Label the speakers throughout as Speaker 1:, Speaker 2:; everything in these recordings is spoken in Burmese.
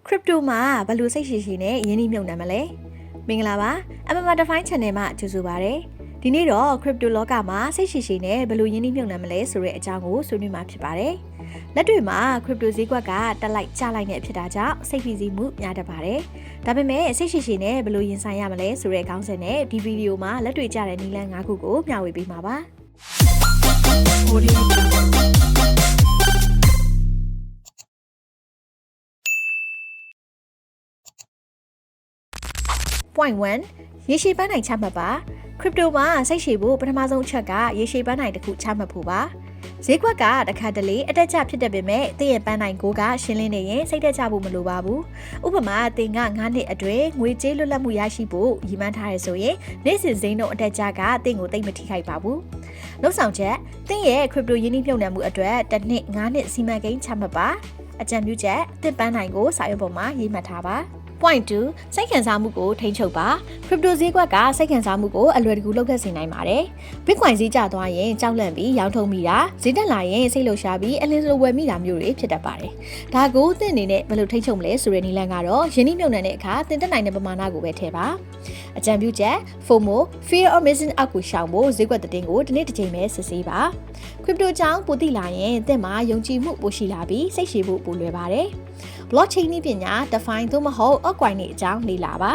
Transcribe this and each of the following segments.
Speaker 1: crypto မှာဘယ်လိုစိတ်ရှိရှိနဲ့ယင်းနှိမ့်မြုပ်နှံမလဲမင်္ဂလာပါ MMA Define Channel မှာကြိုဆိုပါရစေဒီနေ့တော့ crypto လောကမှာစိတ်ရှိရှိနဲ့ဘယ်လိုယင်းနှိမ့်မြုပ်နှံမလဲဆိုတဲ့အကြောင်းကိုဆွေးနွေးမှာဖြစ်ပါတယ်လက်တွေ့မှာ crypto ဈေးကွက်ကတက်လိုက်ကျလိုက်နဲ့ဖြစ်တာကြောင့်စိတ်ဖိစီးမှုများတတ်ပါတယ်ဒါပေမဲ့စိတ်ရှိရှိနဲ့ဘယ်လိုရင်ဆိုင်ရမလဲဆိုတဲ့ခေါင်းစဉ်နဲ့ဒီဗီဒီယိုမှာလက်တွေ့ကျတဲ့နည်းလမ်း၅ခုကိုမျှဝေပေးမှာပါPoint 1 ရေရှည်ပန်းနိုင်ချမှတ်ပါ crypto မှာစိတ်ရှည်ဖို့ပထမဆုံးအချက်ကရေရှည်ပန်းနိုင်တစ်ခုချမှတ်ဖို့ပါဈေးကွက်ကတစ်ခါတလေအတက်ကျဖြစ်တဲ့ပေမဲ့သင်ရဲ့ပန်းနိုင်ကိုကရှင်းလင်းနေရင်စိတ်တက်ကြဖို့မလိုပါဘူးဥပမာသင်က9နှစ်အတွင်းငွေကြေးလွတ်လပ်မှုရရှိဖို့ရည်မှန်းထားရဆိုရင်နေ့စဉ်ဈေးနှုန်းအတက်ကျကသင်ကိုတိတ်မထိခိုက်ပါဘူးနောက်ဆောင်ချက်သင်ရဲ့ crypto ရင်းနှီးမြှုပ်နှံမှုအတွက်တစ်နှစ်9နှစ်စီမံကိန်းချမှတ်ပါအကြံပြုချက်သင်ပန်းနိုင်ကိုစာရွက်ပေါ်မှာရေးမှတ်ထားပါ Point 2စိတ်ခံစားမှုကိုထိန်းချုပ်ပါ crypto ဈေးကွက်ကစိတ်ခံစားမှုကိုအလွယ်တကူလှုပ်ခတ်စေနိုင်ပါတယ် Bitcoin ဈေးကျသွားရင်ကြောက်လန့်ပြီးရောင်းထုတ်မိတာဈေးတက်လာရင်စိတ်လှုပ်ရှားပြီးအလင်းစလိုဝယ်မိတာမျိုးတွေဖြစ်တတ်ပါတယ်ဒါကိုသင်အနေနဲ့ဘယ်လိုထိန်းချုပ်မလဲဆိုတဲ့နည်းလမ်းကတော့ယင်းနှိမ့်မြုပ်နှံတဲ့အခါသင်တက်နိုင်တဲ့ပမာဏကိုပဲထည့်ပါအကြံပြုချက် FOMO Fear of Missing Out ကိုရှောင်ဖို့ဈေးကွက်သတင်းကိုဒီနေ့တစ်ချိန်ပဲစစ်ဆေးပါ crypto ကြောင့်ပိုသိလာရင်သင်မှာယုံကြည်မှုပိုရှိလာပြီးစိတ်ရှည်ဖို့ပိုလွယ်ပါတယ် blockchain နည်းပညာ define သို့မဟုတ် altcoin တွေအကြောင်းလေ့လာပါ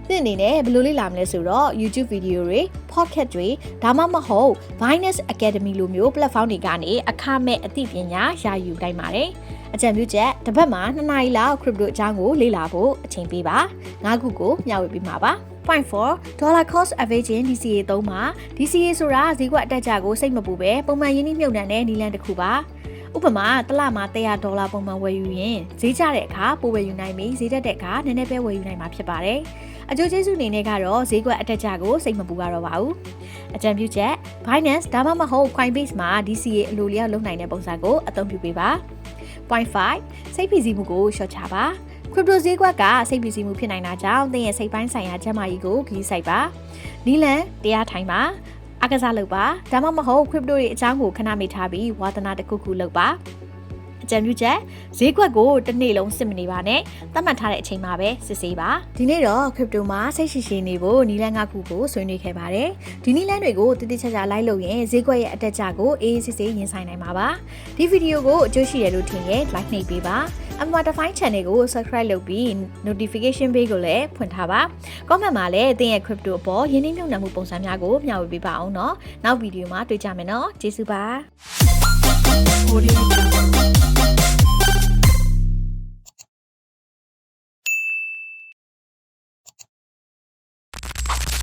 Speaker 1: သင်အနေနဲ့ဘယ်လိုလေ့လာမလဲဆိုတော့ YouTube ဗီဒီယိုတွေ podcast တွေဒါမှမဟုတ် Binance Academy လိုမျိုး platform တွေကနေအခမဲ့အသိပညာရယူနိုင်ပါတယ်အကြံပြုချက်တစ်ပတ်မှာ2နာရီလောက် crypto အကြောင်းကိုလေ့လာဖို့အချိန်ပေးပါ9ခုကိုမျှဝေပေးမှာပါ Point 4 dollar cost averaging DCA သုံးပါ DCA ဆိုတာဈေးကွက်အတက်ကြကိုစိတ်မပူပဲပုံမှန်ရင်းနှီးမြှုပ်နှံတဲ့နည်းလမ်းတစ်ခုပါဥပမာတစ်လမှာ$100ပုံမှန်ဝယ်ယူရင်ဈေးကျတဲ့အခါပိုဝယ်ယူနိုင်ပြီးဈေးတက်တဲ့အခါနည်းနည်းပဲဝယ်ယူနိုင်မှာဖြစ်ပါတယ်အကျိုးကျေးဇူးအနေနဲ့ကတော့ဈေးကွက်အတက်ကြကိုစိတ်မပူရတော့ပါဘူးအကြံပြုချက် Binance ဒါမှမဟုတ် Coinbase မှာ DCA အလိုလျောက်လုပ်နိုင်တဲ့ပုံစံကိုအသုံးပြုပေးပါ Point 5စိတ်ဖိစီးမှုကိုလျှော့ချပါ crypto ဈေးကွက်ကစိတ်ဖိစီးမှုဖြစ်နိုင်တာကြောင့်သင်ရဲ့စိတ်ပိုင်းဆိုင်ရာကျန်းမာရေးကိုဂရုစိုက်ပါနီလန်တရားထိုင်ပါအကစားလုပ်ပါဒါမှမဟုတ် crypto ရဲ့အကြောင်းကိုခဏမေ့ထားပြီးဝါသနာတစ်ခုခုလုပ်ပါအကြံပြုချက်ဈေးကွက်ကိုတစ်နေ့လုံးစစ်မနေပါနဲ့သတ်မှတ်ထားတဲ့အချိန်မှာပဲစစ်ဆေးပါဒီနေ့တော့ crypto မှာစိတ်ရှိရှိနေဖို့နီလန်း၅ခုကိုဆွေးနွေးခဲ့ပါတယ်ဒီနီလန်းတွေကိုတိတိကျကျလိုက်လို့ရင်ဈေးကွက်ရဲ့အတက်အကျကိုအေးအေးဆေးဆေးရင်ဆိုင်နိုင်မှာပါဒီဗီဒီယိုကိုအကျိုးရှိတယ်လို့ထင်ရင် like နှိပ်ပေးပါMMA Define Channel ကို subscribe လုပ်ပြီး notification bell ကိုလည်းဖွင့်ထားပါ comment မှာလည်းသင်ရဲ့ crypto အပေါ်ယင်းနှိမ့်မြှုပ်နှံမှုပုံစံများကိုမျှဝေပေးပါအောင်เนาะနောက်ဗီဒီယိုမှာတွေ့ကြမယ်เนาะကျေးဇူးပါ